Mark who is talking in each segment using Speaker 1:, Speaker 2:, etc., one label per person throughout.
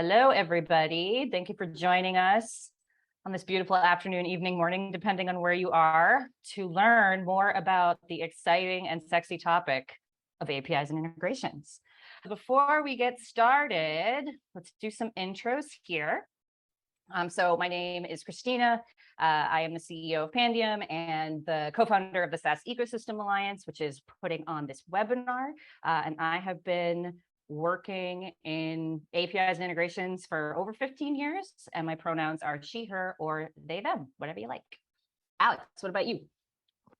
Speaker 1: Hello, everybody. Thank you for joining us on this beautiful afternoon, evening, morning, depending on where you are, to learn more about the exciting and sexy topic of APIs and integrations. Before we get started, let's do some intros here. So my name is Cristina. I am the CEO of Pandium and the co-founder of the SaaS Ecosystem Alliance, which is putting on this webinar. And I have been working in APIs and integrations for over 15 years, and my pronouns are she, her, or they, them, whatever you like. Alex, what about you?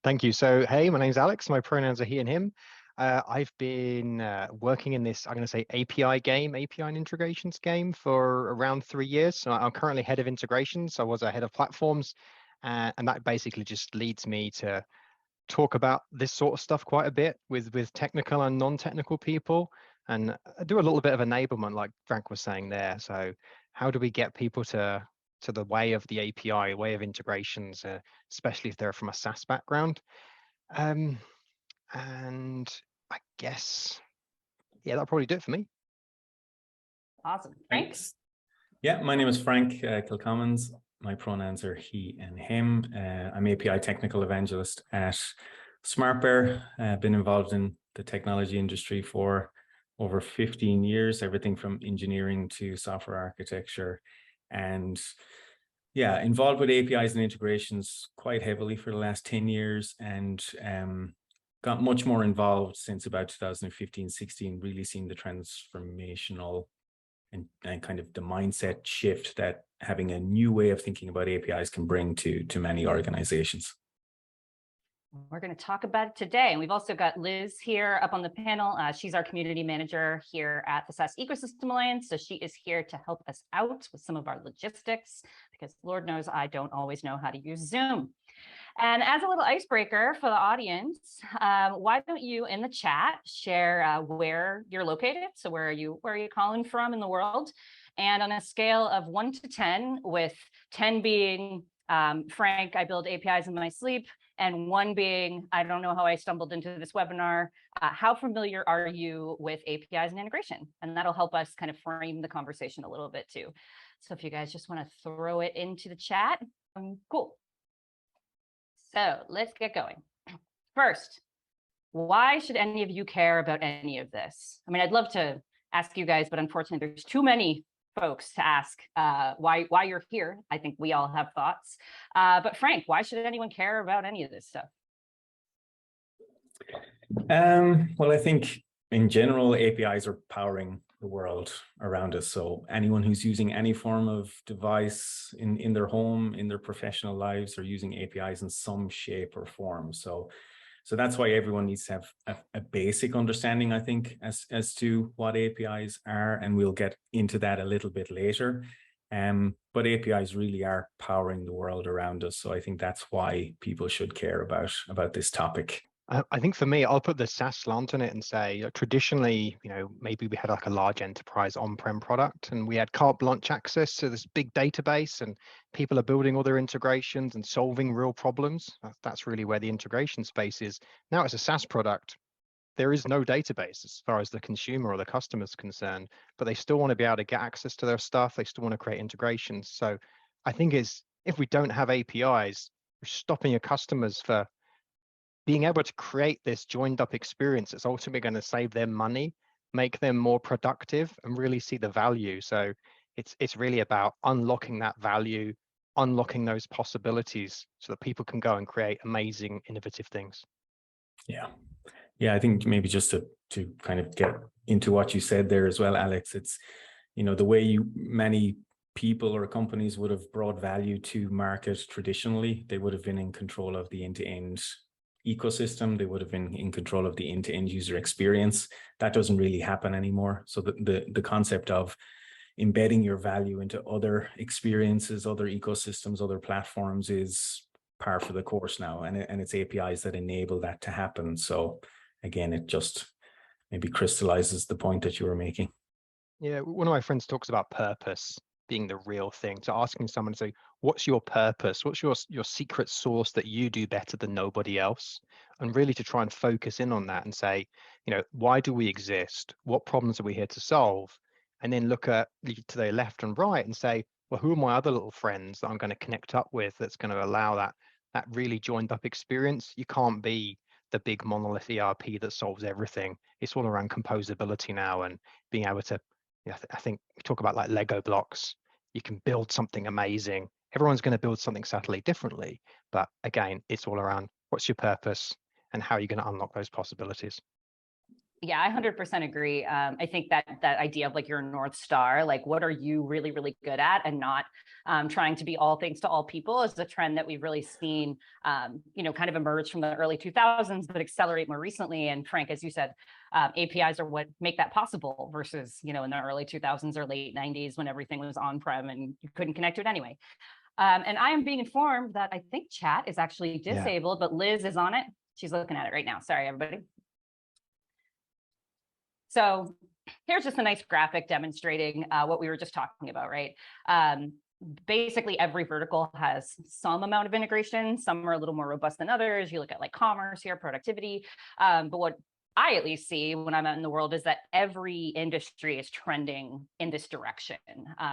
Speaker 2: Thank you. So, hey, my name's Alex. My pronouns are he and him. I've been working in this, I'm going to say API and integrations game for around 3 years. So I'm currently head of integrations. I was a head of platforms, and that basically just leads me to talk about this sort of stuff quite a bit with technical and non-technical people. And I do a little bit of enablement, like Frank was saying there. So how do we get people to the way of the API, way of integrations, especially if they're from a SaaS background? And I guess, yeah, that'll probably do it for me.
Speaker 1: Awesome. Thanks.
Speaker 3: Yeah, my name is Frank Kilcommins. My pronouns are he and him. I'm API Technical Evangelist at SmartBear. Been involved in the technology industry for over 15 years, everything from engineering to software architecture. And yeah, involved with APIs and integrations quite heavily for the last 10 years, and got much more involved since about 2015-16, really seeing the transformational and kind of the mindset shift that having a new way of thinking about APIs can bring to many organizations.
Speaker 1: We're going to talk about it today. And we've also got Liz here up on the panel. She's our community manager here at the SaaS Ecosystem Alliance. So she is here to help us out with some of our logistics, because Lord knows I don't always know how to use Zoom. And as a little icebreaker for the audience, why don't you in the chat share where you're located? So where are you calling from in the world? And on a scale of 1 to 10, with 10 being Frank, I build APIs in my sleep, and 1 being, I don't know how I stumbled into this webinar. How familiar are you with APIs and integration? And that'll help us kind of frame the conversation a little bit too. So if you guys just want to throw it into the chat, cool. So let's get going. First, why should any of you care about any of this? I mean, I'd love to ask you guys, but unfortunately, there's too many folks to ask why you're here. I think we all have thoughts. But Frank, why should anyone care about any of this stuff?
Speaker 3: Well, I think in general, APIs are powering the world around us. So anyone who's using any form of device in their home, in their professional lives, are using APIs in some shape or form. So that's why everyone needs to have a basic understanding, I think, as to what APIs are, and we'll get into that a little bit later. But APIs really are powering the world around us. So I think that's why people should care about this topic.
Speaker 2: I think for me, I'll put the SaaS slant on it and say, traditionally, maybe we had like a large enterprise on-prem product and we had carte blanche access to this big database, and people are building all their integrations and solving real problems. That's really where the integration space is. Now it's a SaaS product. There is no database as far as the consumer or the customer is concerned, but they still want to be able to get access to their stuff. They still want to create integrations. So I think if we don't have APIs, we're stopping your customers for being able to create this joined up experience that's ultimately going to save them money, make them more productive, and really see the value. So it's really about unlocking that value, unlocking those possibilities so that people can go and create amazing, innovative things.
Speaker 3: Yeah, I think maybe just to kind of get into what you said there as well, Alex, it's, the way many people or companies would have brought value to market traditionally, they would have been in control of the end-to-end ecosystem. They would have been in control of the end-to-end user experience. That doesn't really happen anymore. So the concept of embedding your value into other experiences, other ecosystems, other platforms is par for the course now, and it's APIs that enable that to happen. So again, it just maybe crystallizes the point that you were making.
Speaker 2: Yeah, one of my friends talks about purpose being the real thing. So asking someone to say, what's your purpose? What's your secret sauce that you do better than nobody else? And really to try and focus in on that and say, why do we exist? What problems are we here to solve? and then look at to their left and right and say, well, who are my other little friends that I'm going to connect up with that's going to allow that really joined up experience? You can't be the big monolith ERP that solves everything. It's all around composability now and being able to, I think we talk about like Lego blocks. You can build something amazing. Everyone's going to build something subtly differently. But again, it's all around what's your purpose and how are you going to unlock those possibilities.
Speaker 1: Yeah, I 100% agree. I think that idea of like your North Star, like what are you really, really good at, and not trying to be all things to all people, is the trend that we've really seen, kind of emerge from the early 2000s, but accelerate more recently. And Frank, as you said, APIs are what make that possible versus, in the early 2000s or late 90s when everything was on-prem and you couldn't connect to it anyway. And I am being informed that I think chat is actually disabled, but Liz is on it. She's looking at it right now. Sorry, everybody. So here's just a nice graphic demonstrating what we were just talking about, right? Basically, every vertical has some amount of integration. Some are a little more robust than others. You look at like commerce here, productivity. But what I at least see when I'm out in the world is that every industry is trending in this direction.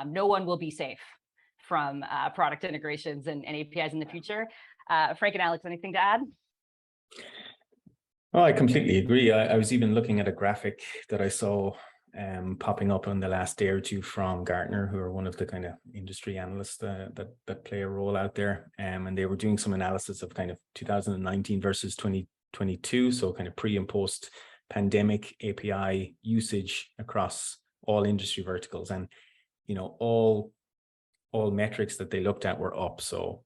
Speaker 1: No one will be safe from product integrations and APIs in the future. Frank and Alex, anything to add?
Speaker 3: Oh, I completely agree. I was even looking at a graphic that I saw popping up in the last day or two from Gartner, who are one of the kind of industry analysts that play a role out there. And they were doing some analysis of kind of 2019 versus 2022. So kind of pre and post pandemic API usage across all industry verticals. And, all metrics that they looked at were up. So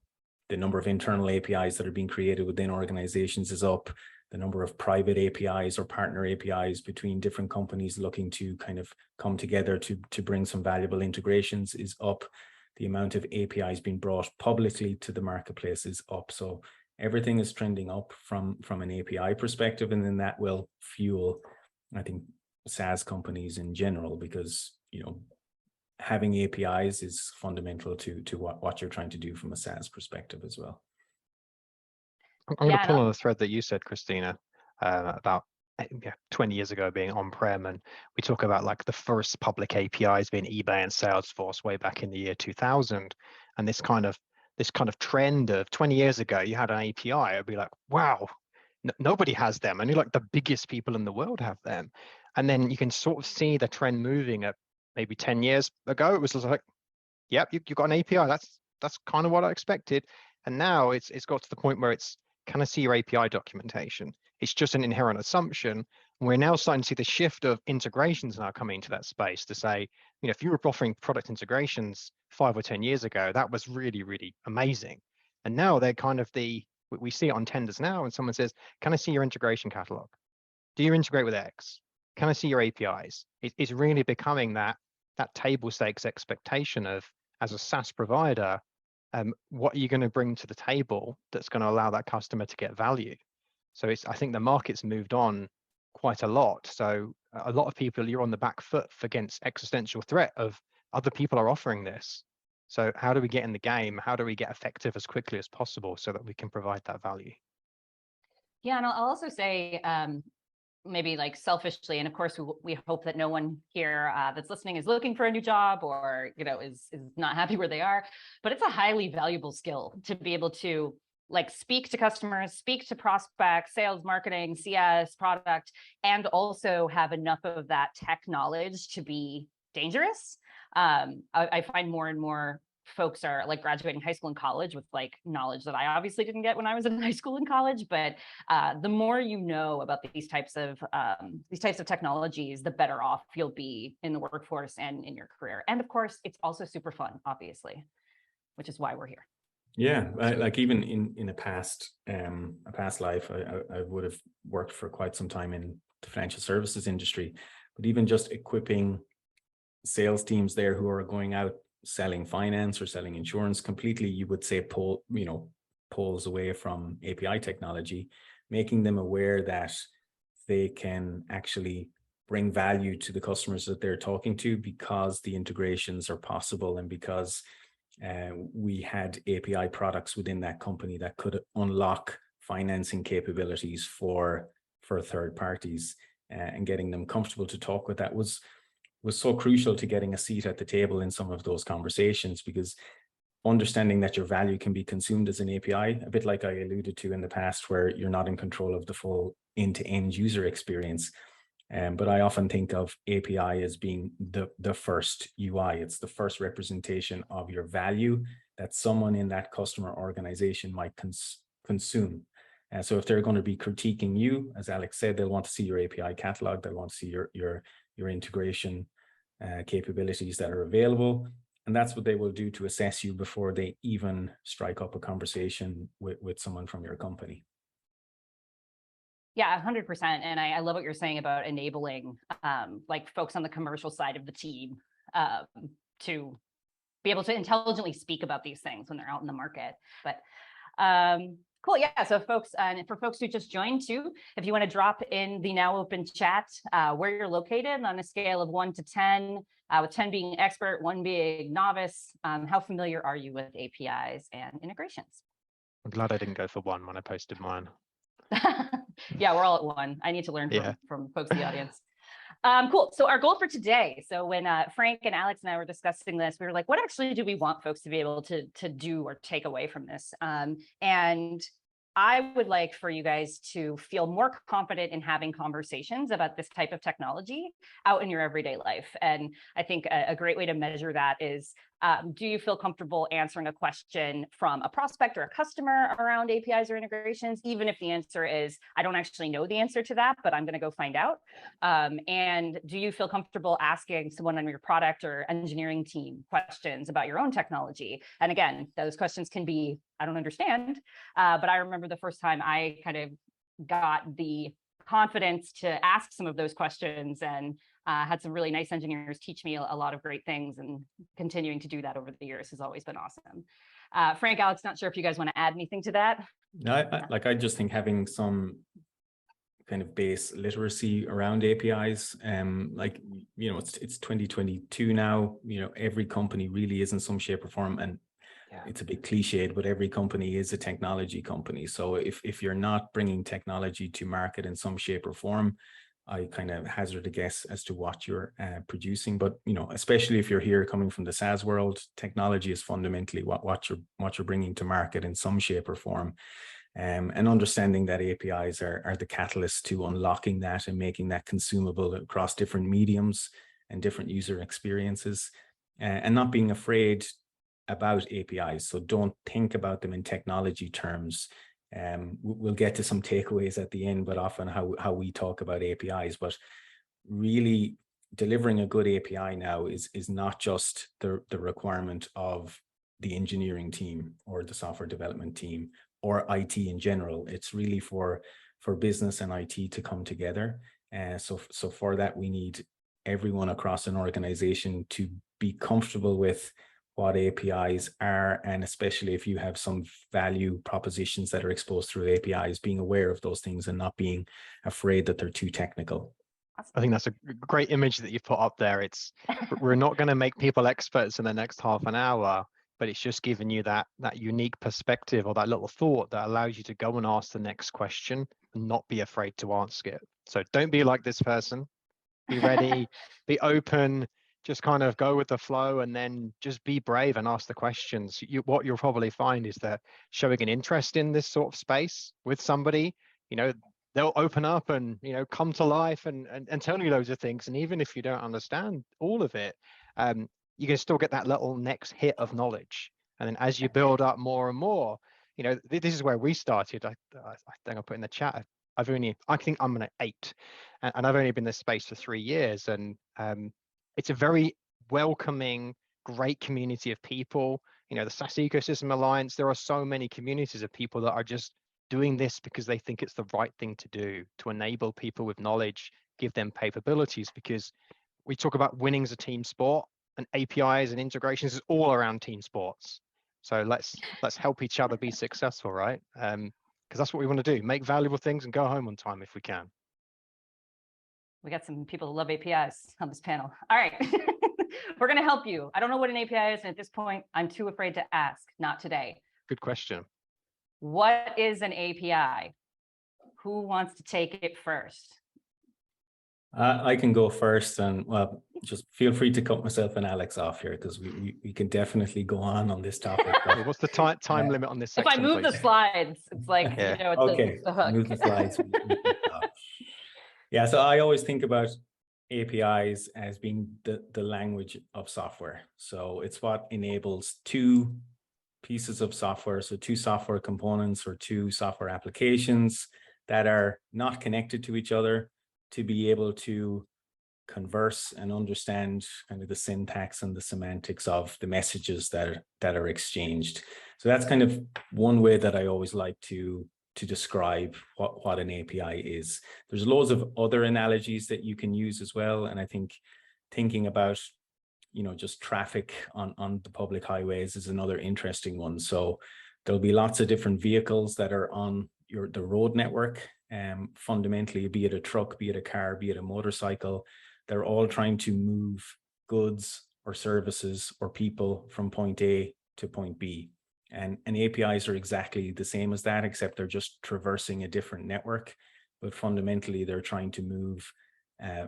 Speaker 3: the number of internal APIs that are being created within organizations is up. The number of private APIs or partner APIs between different companies looking to kind of come together to bring some valuable integrations is up. The amount of APIs being brought publicly to the marketplace is up. So everything is trending up from an API perspective, and then that will fuel, I think, SaaS companies in general, because having APIs is fundamental to what you're trying to do from a SaaS perspective as well.
Speaker 2: I'm going to pull on the thread that you said, Cristina, about 20 years ago being on-prem, and we talk about like the first public APIs being eBay and Salesforce way back in the year 2000, and this kind of trend of 20 years ago, you had an API, it'd be like, wow, nobody has them, only like the biggest people in the world have them. And then you can sort of see the trend moving at maybe 10 years ago, it was just like, yep, you got an API, that's kind of what I expected. And now it's got to the point where it's, can I see your API documentation? It's just an inherent assumption. And we're now starting to see the shift of integrations now coming into that space to say, if you were offering product integrations 5 or 10 years ago, that was really, really amazing. And now they're kind of we see it on tenders now, and someone says, can I see your integration catalog? Do you integrate with X? Can I see your APIs? It's really becoming that table stakes expectation of, as a SaaS provider, what are you going to bring to the table that's going to allow that customer to get value? So I think the market's moved on quite a lot. So a lot of people, you're on the back foot against existential threat of other people are offering this. So how do we get in the game? How do we get effective as quickly as possible so that we can provide that value?
Speaker 1: Yeah, and I'll also say, maybe like selfishly, and of course we hope that no one here that's listening is looking for a new job or is not happy where they are, but it's a highly valuable skill to be able to like speak to customers, speak to prospects, sales, marketing, CS, product, and also have enough of that tech knowledge to be dangerous. I find more and more folks are like graduating high school and college with like knowledge that I obviously didn't get when I was in high school and college. But the more you know about these types of technologies, the better off you'll be in the workforce and in your career. And of course, it's also super fun, obviously, which is why we're here.
Speaker 3: Yeah, like even in a past life, I would have worked for quite some time in the financial services industry, but even just equipping sales teams there who are going out selling finance or selling insurance completely, you would say, pulls away from API technology, making them aware that they can actually bring value to the customers that they're talking to because the integrations are possible and because we had API products within that company that could unlock financing capabilities for third parties, and getting them comfortable to talk with that was was so crucial to getting a seat at the table in some of those conversations, because understanding that your value can be consumed as an API, a bit like I alluded to in the past, where you're not in control of the full end-to-end user experience. But I often think of API as being the first UI. It's the first representation of your value that someone in that customer organization might consume. So if they're going to be critiquing you, as Alex said, they'll want to see your API catalog. They'll want to see your integration capabilities that are available. And that's what they will do to assess you before they even strike up a conversation with someone from your company.
Speaker 1: Yeah, 100%. And I love what you're saying about enabling like folks on the commercial side of the team to be able to intelligently speak about these things when they're out in the market. But cool. Yeah. So folks, and for folks who just joined too, if you want to drop in the now open chat where you're located on a scale of 1 to 10, with 10 being expert, 1 being novice, how familiar are you with APIs and integrations?
Speaker 2: I'm glad I didn't go for 1 when I posted mine.
Speaker 1: Yeah, we're all at 1. I need to learn from folks in the audience. Cool. So our goal for today. So when Frank and Alex and I were discussing this, we were like, what actually do we want folks to be able to do or take away from this? And I would like for you guys to feel more confident in having conversations about this type of technology out in your everyday life. And I think a great way to measure that is, do you feel comfortable answering a question from a prospect or a customer around APIs or integrations, even if the answer is, I don't actually know the answer to that, but I'm going to go find out? And do you feel comfortable asking someone on your product or engineering team questions about your own technology? And again, those questions can be, I don't understand, but I remember the first time I kind of got the confidence to ask some of those questions, and had some really nice engineers teach me a lot of great things, and continuing to do that over the years has always been awesome. Frank, Alex, not sure if you guys want to add anything to that.
Speaker 3: No, I just think having some kind of base literacy around APIs, like, you know, it's 2022 now, you know, every company really is in some shape or form, and it's a bit cliched, but every company is a technology company. So if you're not bringing technology to market in some shape or form, I kind of hazard a guess as to what you're producing. But, you know, especially if you're here coming from the SaaS world, technology is fundamentally what you're bringing to market in some shape or form. And understanding that APIs are the catalyst to unlocking that and making that consumable across different mediums and different user experiences, and not being afraid about APIs. So don't think about them in technology terms. We'll get to some takeaways at the end, but often how we talk about APIs. But really, delivering a good API now is not just the requirement of the engineering team or the software development team or IT in general. It's really for business and IT to come together. So for that, we need everyone across an organization to be comfortable with what APIs are, and especially if you have some value propositions that are exposed through APIs, being aware of those things and not being afraid that they're too technical.
Speaker 2: I think that's a great image that you put up there. It's we're not going to make people experts in the next half an hour, but it's just giving you that unique perspective or that little thought that allows you to go and ask the next question and not be afraid to ask it. So don't be like this person. Be ready, be open, just kind of go with the flow, and then just be brave and ask the questions. What you'll probably find is that showing an interest in this sort of space with somebody, you know, they'll open up and, you know, come to life and tell you loads of things. And even if you don't understand all of it, you can still get that little next hit of knowledge. And then as you build up more and more, you know, this is where we started. I think I put in the chat, I think I'm an 8, and I've only been in this space for 3 years. And it's a very welcoming, great community of people. You know, the SaaS Ecosystem Alliance, there are so many communities of people that are just doing this because they think it's the right thing to do, to enable people with knowledge, give them capabilities, because we talk about winning as a team sport, and APIs and integrations is all around team sports. So let's help each other be successful, right? Because that's what we want to do, make valuable things and go home on time if we can.
Speaker 1: We got some people who love APIs on this panel. All right, we're going to help you. I don't know what an API is, and at this point, I'm too afraid to ask. Not today.
Speaker 2: Good question.
Speaker 1: What is an API? Who wants to take it first?
Speaker 3: I can go first, and well, just feel free to cut myself and Alex off here, because we can definitely go on this topic. But,
Speaker 2: What's the time limit on this
Speaker 1: If
Speaker 2: section,
Speaker 1: I move the
Speaker 2: please?
Speaker 1: slides, it's like,
Speaker 2: Yeah.
Speaker 3: okay,
Speaker 1: it's the hook.
Speaker 3: move the slides. We can stop. Yeah, so I always think about APIs as being the language of software. So it's what enables two pieces of software, so two software components or two software applications that are not connected to each other, to be able to converse and understand kind of the syntax and the semantics of the messages that are exchanged. So that's kind of one way that I always like to describe what an API is. There's loads of other analogies that you can use as well. And I think thinking about, just traffic on the public highways is another interesting one. So there'll be lots of different vehicles that are on the road network. Fundamentally, be it a truck, be it a car, be it a motorcycle, they're all trying to move goods or services or people from point A to point B. And APIs are exactly the same as that, except they're just traversing a different network. But fundamentally, they're trying to move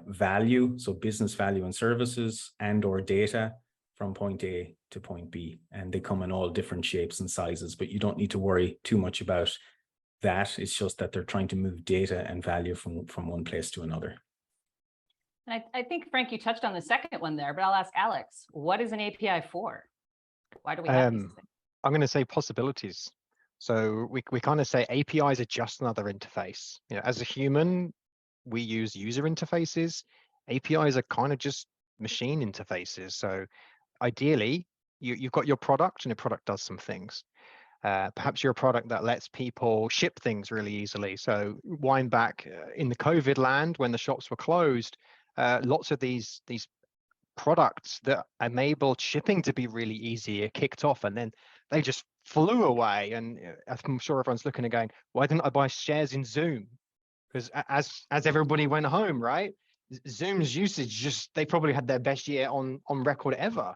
Speaker 3: value, so business value and services and or data from point A to point B. And they come in all different shapes and sizes, but you don't need to worry too much about that. It's just that they're trying to move data and value from one place to another.
Speaker 1: And I think, Frank, you touched on the second one there, but I'll ask Alex, what is an API for? Why do we have these things?
Speaker 2: I'm going to say possibilities. So we kind of say APIs are just another interface. As a human, we use user interfaces. APIs are kind of just machine interfaces. So ideally, you've got your product, and your product does some things. Perhaps you're a product that lets people ship things really easily. So wind back in the COVID land when the shops were closed, lots of these products that enabled shipping to be really easy kicked off, and then they just flew away. And I'm sure everyone's looking and going, why didn't I buy shares in Zoom? Because as everybody went home, right, Zoom's usage they probably had their best year on record ever.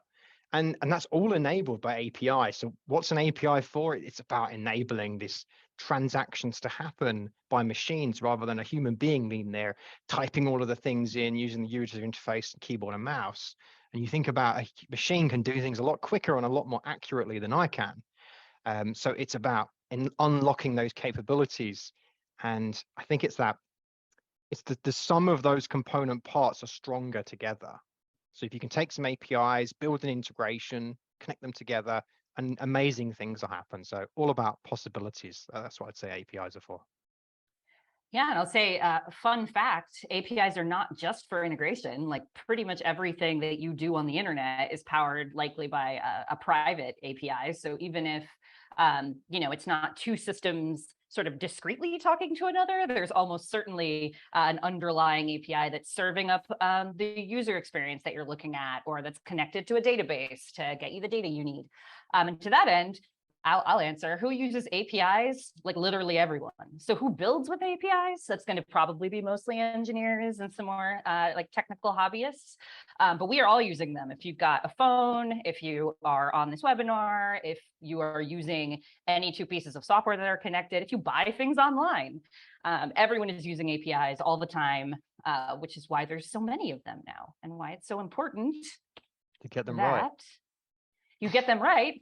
Speaker 2: And that's all enabled by API. So what's an API for? It's about enabling this transactions to happen by machines rather than a human being being there typing all of the things in using the user interface and keyboard and mouse. And you think about a machine can do things a lot quicker and a lot more accurately than I can. So it's about unlocking those capabilities. And I think it's the sum of those component parts are stronger together. So if you can take some APIs, build an integration, connect them together, and amazing things will happen. So all about possibilities. That's what I'd say APIs are for.
Speaker 1: Yeah, and I'll say, fun fact, APIs are not just for integration. Like pretty much everything that you do on the internet is powered likely by a private API. So even if, it's not two systems sort of discretely talking to another, there's almost certainly an underlying API that's serving up the user experience that you're looking at, or that's connected to a database to get you the data you need. And to that end, I'll answer. Who uses APIs? Like literally everyone. So who builds with APIs? That's going to probably be mostly engineers and some more like technical hobbyists. But we are all using them. If you've got a phone, if you are on this webinar, if you are using any two pieces of software that are connected, if you buy things online, everyone is using APIs all the time, which is why there's so many of them now, and why it's so important
Speaker 2: to get them right.
Speaker 1: You get them right,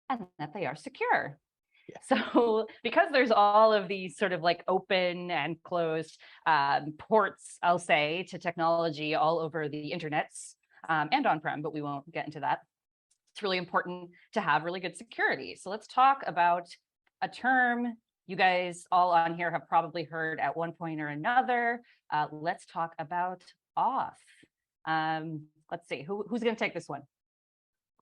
Speaker 1: and that they are secure.
Speaker 2: Yeah.
Speaker 1: So because there's all of these sort of like open and closed ports, I'll say, to technology all over the internets and on-prem, but we won't get into that. It's really important to have really good security. So let's talk about a term you guys all on here have probably heard at one point or another. Let's talk about auth. Let's see, who's going to take this one?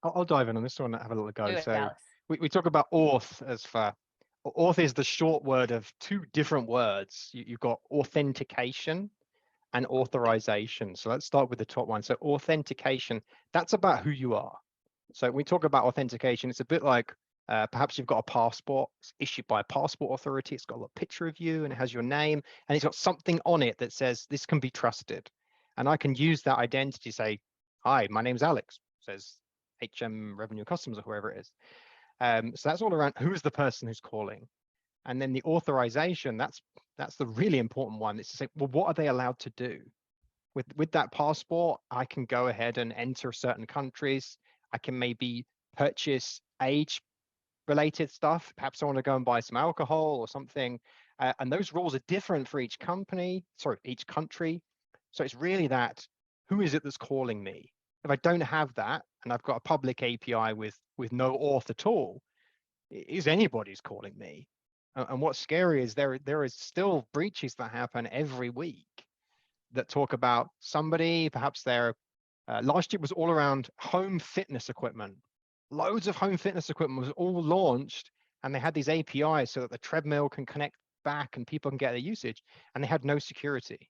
Speaker 2: I'll dive in on this one and have a little go. So
Speaker 1: Alex.
Speaker 2: We talk about auth as for auth is the short word of two different words. You've got authentication and authorization. So let's start with the top one. So authentication, that's about who you are. So when we talk about authentication, it's a bit like perhaps you've got a passport issued by a passport authority. It's got a little picture of you and it has your name and it's got something on it that says this can be trusted. And I can use that identity to say, hi, my name's Alex, says HM Revenue Customs or whoever it is. So that's all around who's the person who's calling. And then the authorization, that's the really important one. It's to say, well, what are they allowed to do? With that passport, I can go ahead and enter certain countries. I can maybe purchase age-related stuff. Perhaps I want to go and buy some alcohol or something. And those rules are different for each country. So it's really that, who is it that's calling me? If I don't have that, and I've got a public API with no auth at all, is anybody's calling me? And what's scary is there is still breaches that happen every week that talk about somebody, perhaps their last year was all around home fitness equipment. Loads of home fitness equipment was all launched, and they had these APIs so that the treadmill can connect back and people can get their usage, and they had no security.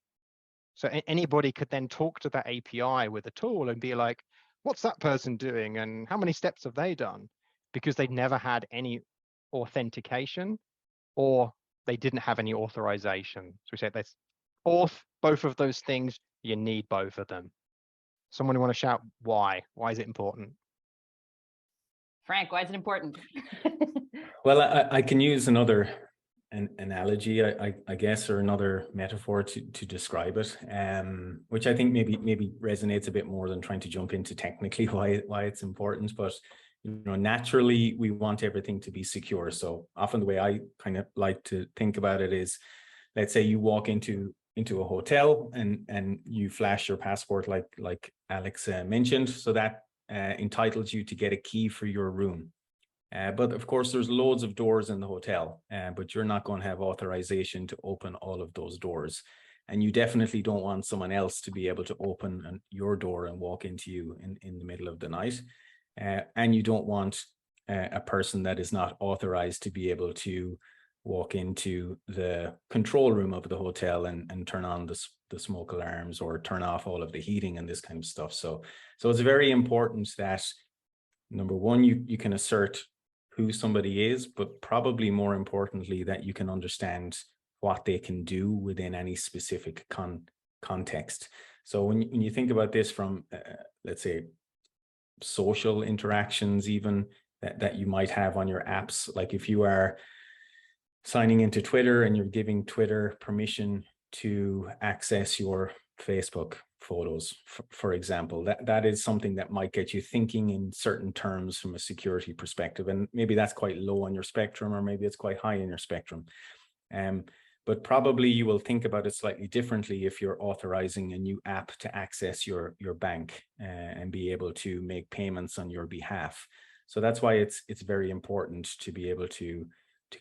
Speaker 2: So anybody could then talk to that API with a tool and be like, what's that person doing? And how many steps have they done? Because they'd never had any authentication, or they didn't have any authorization. So we say that's both of those things, you need both of them. Someone want to shout why? Why is it important?
Speaker 1: Frank, why is it important?
Speaker 3: Well, I can use another analogy, I guess, or another metaphor to describe it, which I think maybe resonates a bit more than trying to jump into technically why it's important. But naturally, we want everything to be secure. So often the way I kind of like to think about it is, let's say you walk into a hotel and you flash your passport like Alex mentioned, so that entitles you to get a key for your room. But of course, there's loads of doors in the hotel, but you're not going to have authorization to open all of those doors. And you definitely don't want someone else to be able to open your door and walk into you in the middle of the night. And you don't want a person that is not authorized to be able to walk into the control room of the hotel and turn on the smoke alarms or turn off all of the heating and this kind of stuff. So it's very important that, number one, you can assert who somebody is, but probably more importantly, that you can understand what they can do within any specific context. So when you think about this from, let's say, social interactions, even that you might have on your apps, like if you are signing into Twitter and you're giving Twitter permission to access your Facebook photos, for example, that is something that might get you thinking in certain terms from a security perspective. And maybe that's quite low on your spectrum, or maybe it's quite high in your spectrum. But probably you will think about it slightly differently if you're authorizing a new app to access your bank and be able to make payments on your behalf. So that's why it's very important to be able to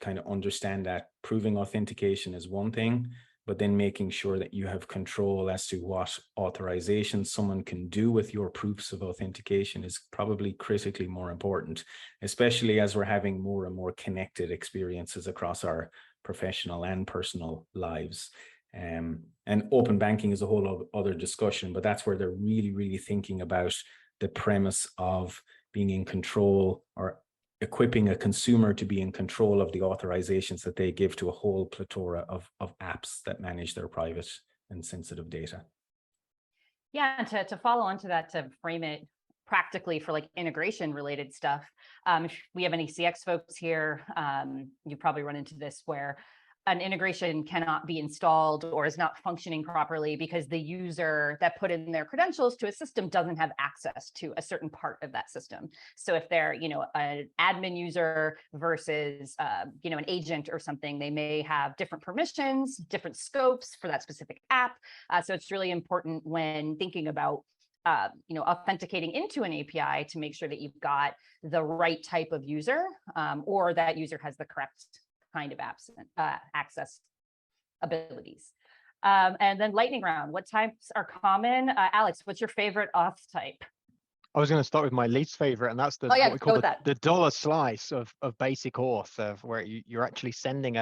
Speaker 3: kind of understand that proving authentication is one thing, but then making sure that you have control as to what authorization someone can do with your proofs of authentication is probably critically more important, especially as we're having more and more connected experiences across our professional and personal lives. And open banking is a whole other discussion, but that's where they're really, really thinking about the premise of being in control, or equipping a consumer to be in control of the authorizations that they give to a whole plethora of apps that manage their private and sensitive data.
Speaker 1: Yeah, and to follow on to that, to frame it practically for like integration related stuff, if we have any CX folks here, you probably run into this where an integration cannot be installed or is not functioning properly because the user that put in their credentials to a system doesn't have access to a certain part of that system. So if they're, an admin user versus, an agent or something, they may have different permissions, different scopes for that specific app. So it's really important when thinking about authenticating into an API to make sure that you've got the right type of user, or that user has the correct kind of access abilities. And then lightning round, what types are common? Alex, what's your favorite auth type?
Speaker 2: I was going to start with my least favorite, and that's what we call the dollar slice of basic auth, where you're actually sending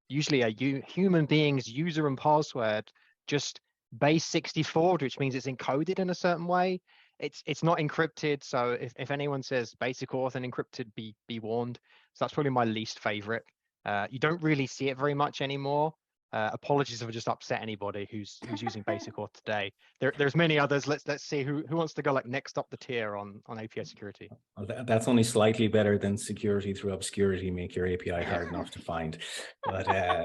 Speaker 2: usually a human being's user and password, just base 64, which means it's encoded in a certain way. It's not encrypted. So if anyone says basic auth and encrypted, be warned. So that's probably my least favorite. You don't really see it very much anymore. Apologies if I just upset anybody who's using basic auth today. There's many others. Let's see who wants to go like next up the tier on API security.
Speaker 3: Well, that's only slightly better than security through obscurity, make your API hard enough to find. But yeah,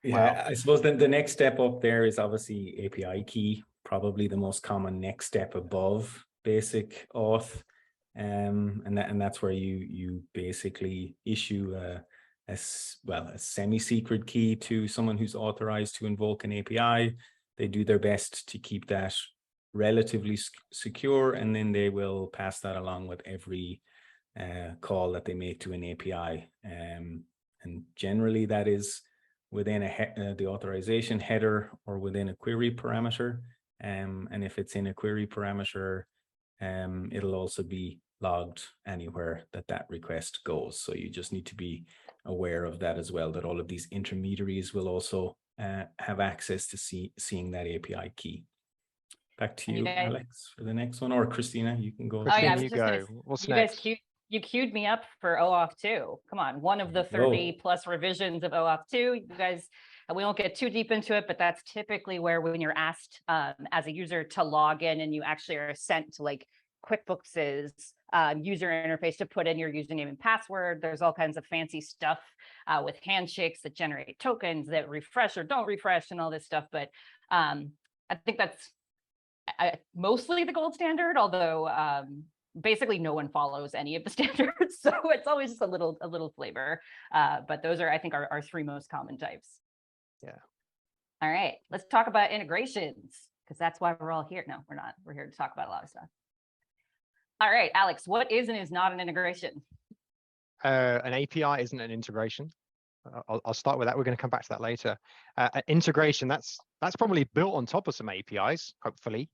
Speaker 3: wow. I suppose then the next step up there is obviously API key probably the most common next step above basic auth. And that's where you basically issue a semi-secret key to someone who's authorized to invoke an API. They do their best to keep that relatively secure, and then they will pass that along with every call that they make to an API. And generally that is within the authorization header or within a query parameter. And if it's in a query parameter, it'll also be logged anywhere that request goes. So you just need to be aware of that as well, that all of these intermediaries will also have access to seeing that API key. Back to you, Alex, for the next one, or Christina, you can go.
Speaker 2: Christina, you go. What's next?
Speaker 1: You queued me up for OAuth 2. Come on, one of the 30 plus revisions of OAuth 2. You guys, we won't get too deep into it, but that's typically where when you're asked as a user to log in and you actually are sent to like QuickBooks's user interface to put in your username and password. There's all kinds of fancy stuff with handshakes that generate tokens that refresh or don't refresh and all this stuff. But I think that's mostly the gold standard, although basically no one follows any of the standards. So it's always just a little flavor. But those are, I think, our three most common types.
Speaker 2: Yeah.
Speaker 1: All right, let's talk about integrations, because that's why we're all here. No, we're not. We're here to talk about a lot of stuff. All right, Alex, what is and is not an integration?
Speaker 2: An API isn't an integration. I'll start with that. We're going to come back to that later. Integration, that's probably built on top of some APIs, hopefully.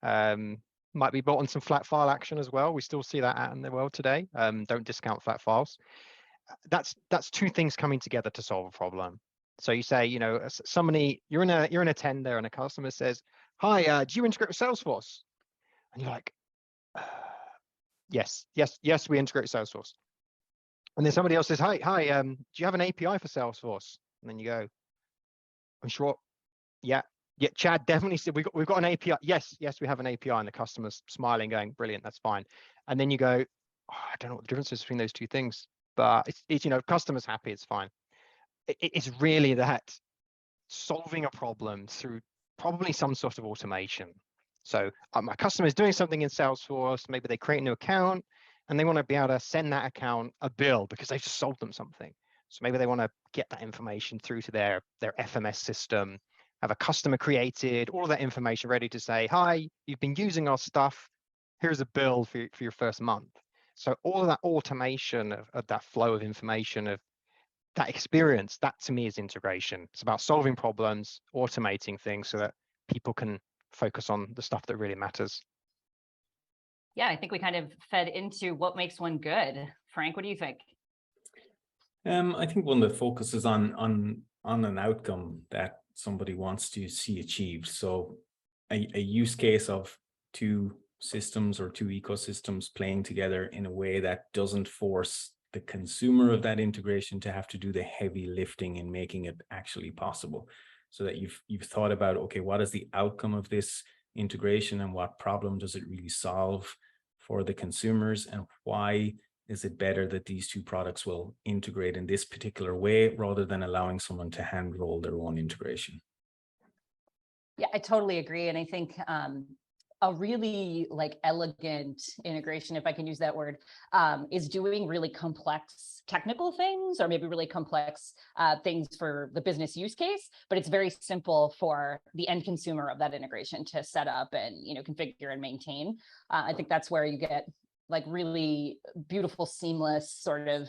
Speaker 2: Might be built on some flat file action as well. We still see that out in the world today. Don't discount flat files. That's two things coming together to solve a problem. So you say, you know, somebody, you're in a tender and a customer says, hi, do you integrate with Salesforce? And you're like, yes, we integrate with Salesforce. And then somebody else says, hi, do you have an API for Salesforce? And then you go, I'm sure, yeah, Chad definitely said we've got an API. Yes, we have an API, and the customer's smiling, going, brilliant, that's fine. And then you go, oh, I don't know what the difference is between those two things, but it's you know, customer's happy, it's fine. It's really that solving a problem through probably some sort of automation. So my customer is doing something in Salesforce, maybe they create a new account and they want to be able to send that account a bill because they've just sold them something. So maybe they want to get that information through to their FMS system, have a customer created, all of that information ready to say, hi, you've been using our stuff, here's a bill for your first month. So all of that automation of that flow of information, of that experience, that to me is integration. It's about solving problems, automating things so that people can focus on the stuff that really matters.
Speaker 1: Yeah, I think we kind of fed into what makes one good. Frank, what do you think?
Speaker 3: I think one that focuses on an outcome that somebody wants to see achieved. So a use case of two systems or two ecosystems playing together in a way that doesn't force the consumer of that integration to have to do the heavy lifting in making it actually possible. So that you've thought about, okay, what is the outcome of this integration and what problem does it really solve for the consumers, and why is it better that these two products will integrate in this particular way rather than allowing someone to hand roll their own integration?
Speaker 1: Yeah, I totally agree. And I think a really like elegant integration, if I can use that word, is doing really complex technical things, or maybe really complex things for the business use case, but it's very simple for the end consumer of that integration to set up and, you know, configure and maintain. I think that's where you get like really beautiful, seamless sort of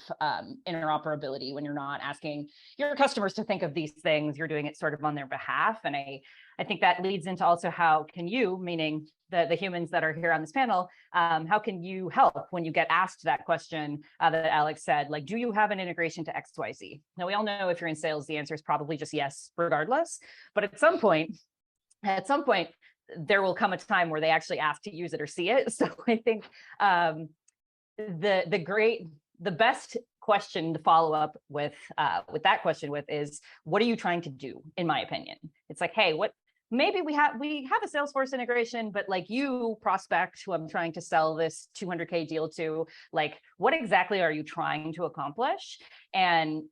Speaker 1: interoperability when you're not asking your customers to think of these things, you're doing it sort of on their behalf. And I think that leads into also how can you, meaning the humans that are here on this panel, how can you help when you get asked that question that Alex said, like, do you have an integration to XYZ? Now, we all know if you're in sales, the answer is probably just yes, regardless. But at some point, there will come a time where they actually ask to use it or see it. So I think the best question to follow up with that question with is, what are you trying to do? In my opinion, it's like, hey, maybe we have a Salesforce integration, but like you prospect who I'm trying to sell this 200K deal to, like, what exactly are you trying to accomplish? And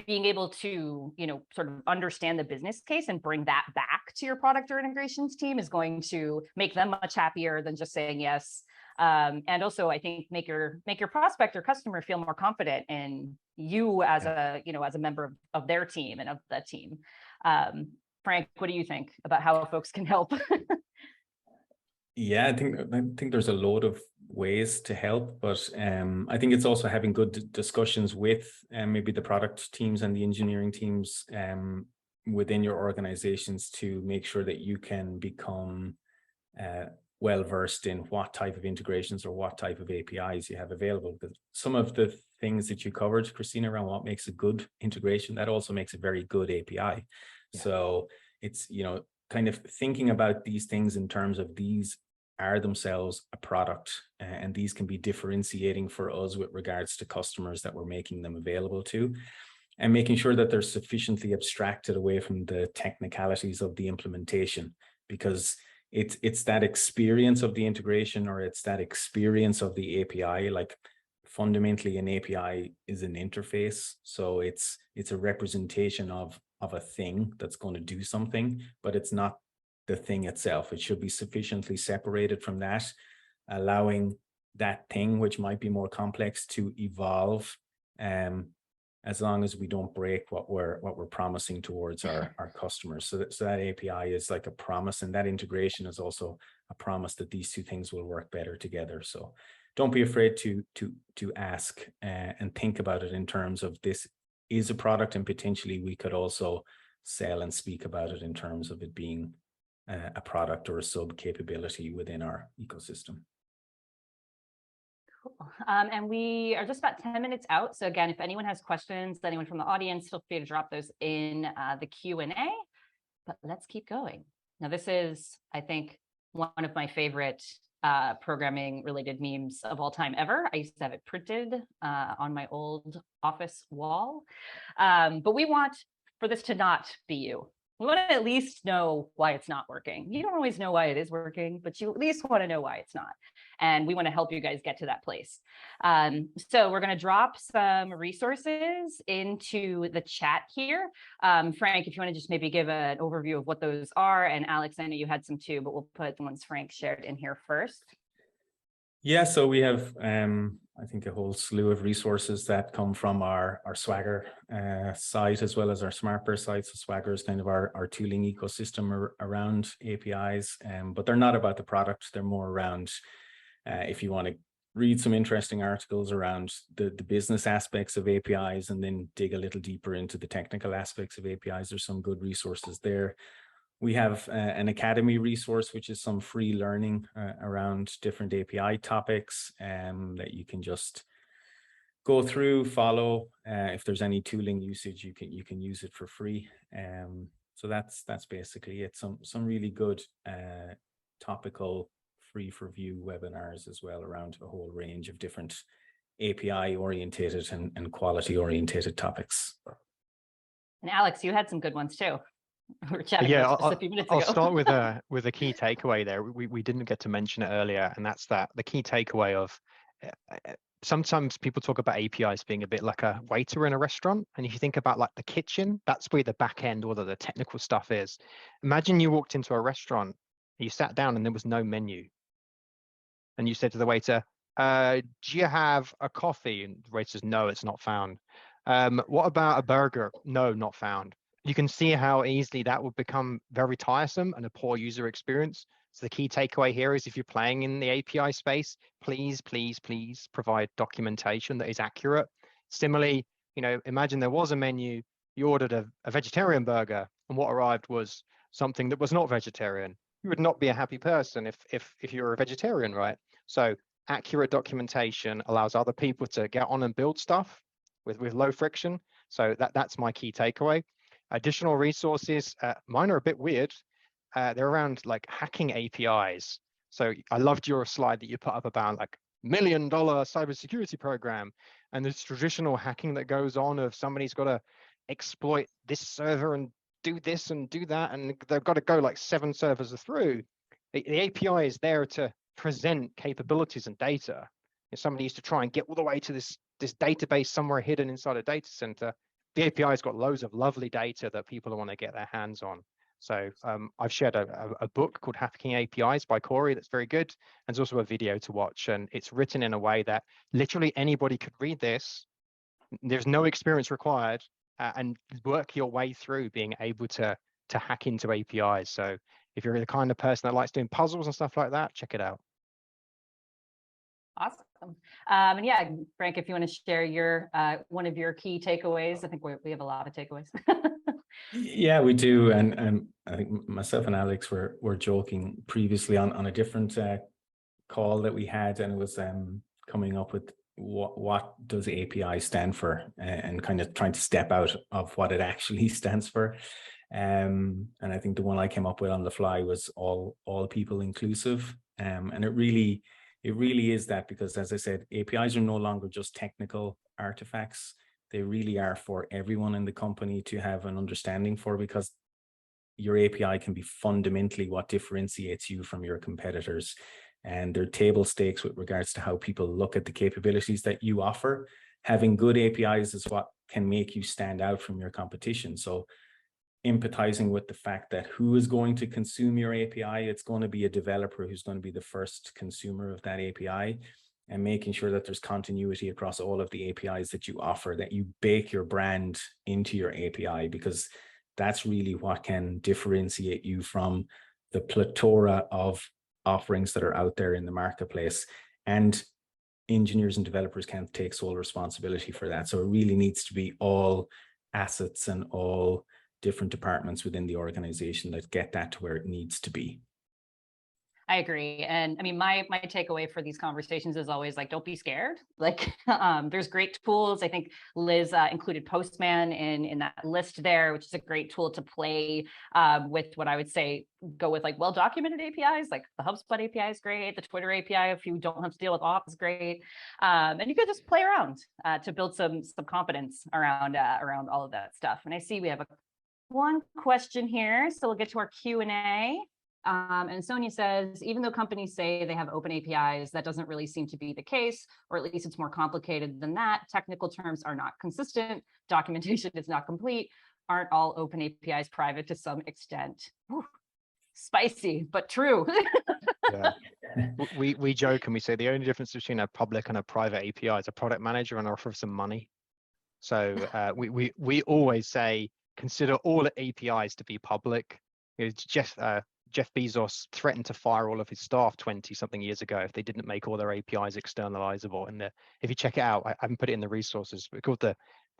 Speaker 1: being able to, sort of understand the business case and bring that back to your product or integrations team is going to make them much happier than just saying yes. And also, I think make your prospect or customer feel more confident in you as a member of their team and of the team. Frank, what do you think about how folks can help?
Speaker 3: Yeah, I think there's a load of ways to help, but I think it's also having good discussions with maybe the product teams and the engineering teams within your organizations to make sure that you can become well versed in what type of integrations or what type of APIs you have available. But some of the things that you covered, Cristina, around what makes a good integration, that also makes a very good API. Yeah. So it's, kind of thinking about these things in terms of these are themselves a product, and these can be differentiating for us with regards to customers that we're making them available to, and making sure that they're sufficiently abstracted away from the technicalities of the implementation, because it's that experience of the integration, or it's that experience of the API. Like, fundamentally, an API is an interface, so it's a representation of a thing that's going to do something, but it's not the thing itself. It should be sufficiently separated from that, allowing that thing, which might be more complex, to evolve, as long as we don't break what we're promising towards our customers. So that API is like a promise, and that integration is also a promise that these two things will work better together. So don't be afraid to ask and think about it in terms of this is a product, and potentially we could also sell and speak about it in terms of it being a product or a sub capability within our ecosystem.
Speaker 1: Cool. And we are just about 10 minutes out. So again, if anyone has questions, anyone from the audience, feel free to drop those in the Q&A, but let's keep going. Now, this is, I think, one of my favorite programming related memes of all time ever. I used to have it printed on my old office wall. But we want for this to not be you. We want to at least know why it's not working. You don't always know why it is working, but you at least want to know why it's not. And we want to help you guys get to that place. So we're going to drop some resources into the chat here. Frank, if you want to just maybe give an overview of what those are. And Alex, I know you had some too, but we'll put the ones Frank shared in here first.
Speaker 3: Yeah, so we have, I think, a whole slew of resources that come from our Swagger site, as well as our SmartBear site. So Swagger is kind of our tooling ecosystem around APIs, but they're not about the product. They're more around, if you want to read some interesting articles around the business aspects of APIs, and then dig a little deeper into the technical aspects of APIs, there's some good resources there. We have an academy resource, which is some free learning around different API topics that you can just go through, follow. If there's any tooling usage, you can use it for free. So that's basically it. Some really good topical free for view webinars as well around a whole range of different API orientated and quality orientated topics.
Speaker 1: And Alex, you had some good ones too. We were chatting about just a few minutes ago.
Speaker 2: I'll start with a key takeaway there. We didn't get to mention it earlier, and that's that the key takeaway of sometimes people talk about APIs being a bit like a waiter in a restaurant. And if you think about like the kitchen, that's where the back end or the technical stuff is. Imagine you walked into a restaurant, you sat down and there was no menu. And you said to the waiter, do you have a coffee? And the waiter says, no, it's not found. What about a burger? No, not found. You can see how easily that would become very tiresome and a poor user experience. So the key takeaway here is if you're playing in the API space, please, please, please provide documentation that is accurate. Similarly, imagine there was a menu, you ordered a vegetarian burger, and what arrived was something that was not vegetarian. You would not be a happy person if you're a vegetarian, right? So accurate documentation allows other people to get on and build stuff with low friction. So that's my key takeaway. Additional resources, mine are a bit weird. They're around like hacking APIs. So I loved your slide that you put up about like $1 million cybersecurity program, and this traditional hacking that goes on of somebody's got to exploit this server and do this and do that, and they've got to go like 7 servers through. The API is there to present capabilities and data. If somebody used to try and get all the way to this database somewhere hidden inside a data center, the API's got loads of lovely data that people want to get their hands on. So I've shared a book called Hacking APIs by Corey that's very good. And there's also a video to watch, and it's written in a way that literally anybody could read this. There's no experience required, and work your way through being able to hack into APIs. So if you're the kind of person that likes doing puzzles and stuff like that, check it out.
Speaker 1: Awesome. And yeah, Frank, if you want to share your one of your key takeaways, I think we have a lot of takeaways.
Speaker 3: Yeah, we do. And I think myself and Alex were joking previously on a different call that we had, and it was coming up with what does API stand for, and kind of trying to step out of what it actually stands for. And I think the one I came up with on the fly was all people inclusive. And it really is that, because as I said, APIs are no longer just technical artifacts. They really are for everyone in the company to have an understanding for, because your API can be fundamentally what differentiates you from your competitors. And they're table stakes with regards to how people look at the capabilities that you offer. Having good APIs is what can make you stand out from your competition. So empathizing with the fact that who is going to consume your API, it's going to be a developer who's going to be the first consumer of that API, and making sure that there's continuity across all of the APIs that you offer, that you bake your brand into your API, because that's really what can differentiate you from the plethora of offerings that are out there in the marketplace. And engineers and developers can't take sole responsibility for that. So it really needs to be all assets and all different departments within the organization that get that to where it needs to be.
Speaker 1: I agree. And I mean, my takeaway for these conversations is always like, don't be scared. Like, there's great tools. I think Liz included Postman in that list there, which is a great tool to play with what I would say, go with like well-documented APIs, like the HubSpot API is great. The Twitter API, if you don't have to deal with auth, is great. And you could just play around to build some confidence around all of that stuff. And I see we have one question here. So we'll get to our Q&A. And Sonia says, even though companies say they have open APIs, that doesn't really seem to be the case, or at least it's more complicated than that. Technical terms are not consistent. Documentation is not complete. Aren't all open APIs private to some extent? Whew. Spicy, but true.
Speaker 2: Yeah. We joke and we say the only difference between a public and a private API is a product manager and an offer of some money. So we always say, consider all APIs to be public. Jeff Bezos threatened to fire all of his staff 20-something years ago if they didn't make all their APIs externalizable. And if you check it out, I haven't put it in the resources, but it's called the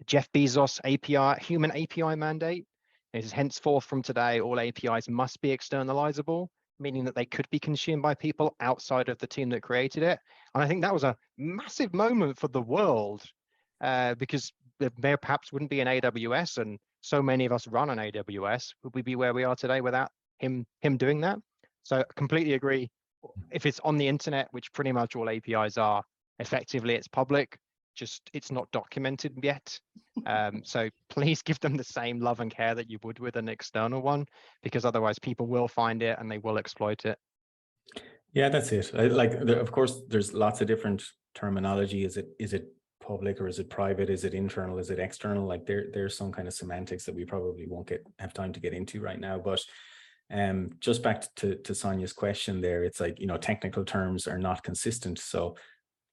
Speaker 2: Jeff Bezos API, human API mandate. It is henceforth from today, all APIs must be externalizable, meaning that they could be consumed by people outside of the team that created it. And I think that was a massive moment for the world because there perhaps wouldn't be an AWS, and so many of us run on AWS. Would we be where we are today without him doing that? So I completely agree. If it's on the internet, which pretty much all APIs are, effectively it's public, just it's not documented yet. So please give them the same love and care that you would with an external one, because otherwise people will find it and they will exploit it.
Speaker 3: Yeah, that's it. Of course, there's lots of different terminology. Is it public or is it private? Is it internal? Is it external? Like there's some kind of semantics that we probably won't have time to get into right now. But just back to Sonia's question there, it's like, technical terms are not consistent. So,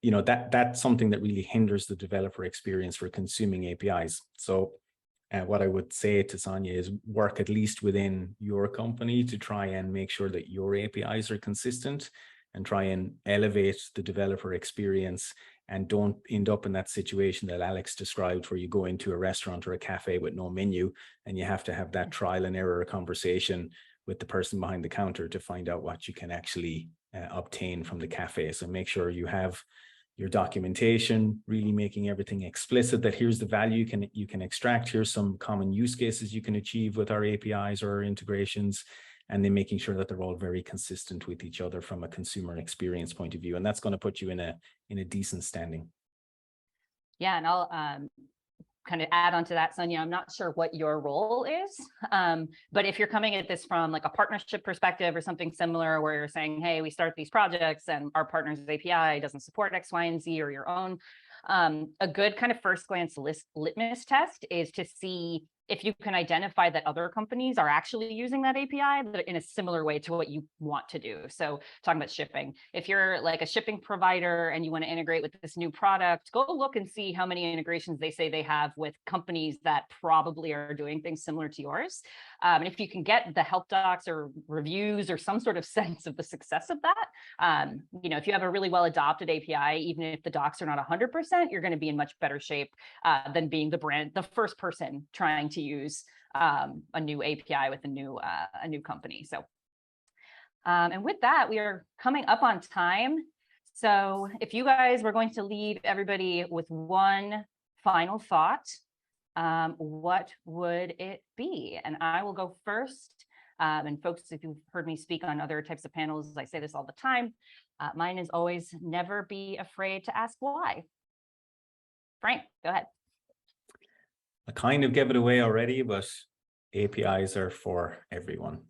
Speaker 3: that's something that really hinders the developer experience for consuming APIs. So what I would say to Sonia is work at least within your company to try and make sure that your APIs are consistent and try and elevate the developer experience, and don't end up in that situation that Alex described where you go into a restaurant or a cafe with no menu and you have to have that trial and error conversation with the person behind the counter to find out what you can actually obtain from the cafe. So make sure you have your documentation, really making everything explicit that here's the value you can extract, here's some common use cases you can achieve with our APIs or our integrations, and then making sure that they're all very consistent with each other from a consumer experience point of view. And that's going to put you in a decent standing.
Speaker 1: Yeah, and I'll kind of add on to that, Sonia. I'm not sure what your role is, but if you're coming at this from like a partnership perspective or something similar, where you're saying, hey, we start these projects and our partner's API doesn't support X, Y, and Z, or your own A good kind of first glance litmus test is to see if you can identify that other companies are actually using that API in a similar way to what you want to do. So talking about shipping, if you're like a shipping provider and you want to integrate with this new product, go look and see how many integrations they say they have with companies that probably are doing things similar to yours. And if you can get the help docs or reviews or some sort of sense of the success of that, if you have a really well adopted API, even if the docs are not 100%, you're going to be in much better shape than being the first person trying to use a new API with a new company. So, and with that, we are coming up on time. So if you guys were going to leave everybody with one final thought, what would it be? And I will go first. And folks, if you've heard me speak on other types of panels, I say this all the time. Mine is always never be afraid to ask why. Frank, go ahead.
Speaker 3: I kind of gave it away already, but APIs are for everyone.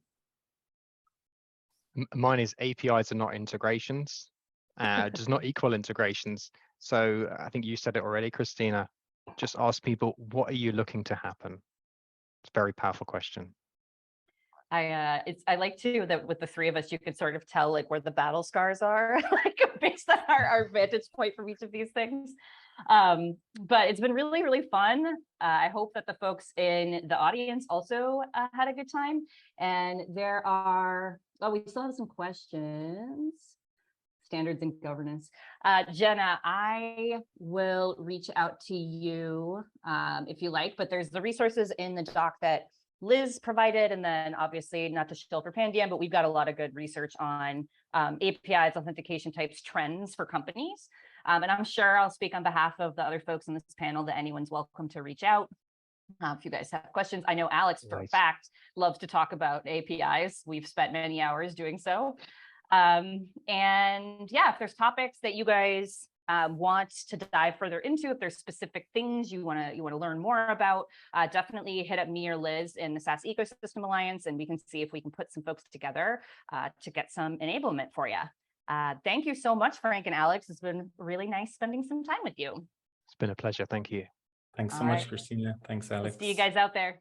Speaker 2: Mine is APIs are not integrations, does not equal integrations. So I think you said it already, Cristina. Just ask people, what are you looking to happen? It's a very powerful question.
Speaker 1: I like to that with the three of us, you can sort of tell like where the battle scars are, like based on our vantage point from each of these things. But it's been really, really fun. I hope that the folks in the audience also had a good time. And we still have some questions. Standards and governance. Jenna, I will reach out to you if you like, but there's the resources in the doc that Liz provided, and then obviously not to shill for Pandium, but we've got a lot of good research on APIs, authentication types, trends for companies. And I'm sure I'll speak on behalf of the other folks in this panel that anyone's welcome to reach out. If you guys have questions, I know Alex, for a fact, loves to talk about APIs. We've spent many hours doing so. And yeah, if there's topics that you guys want to dive further into, if there's specific things you want to learn more about, definitely hit up me or Liz in the SaaS Ecosystem Alliance, and we can see if we can put some folks together to get some enablement for you. Thank you so much, Frank and Alex. It's been really nice spending some time with you.
Speaker 2: It's been a pleasure. Thank you.
Speaker 3: Thanks so much, Cristina. Thanks, Alex.
Speaker 1: See you guys out there.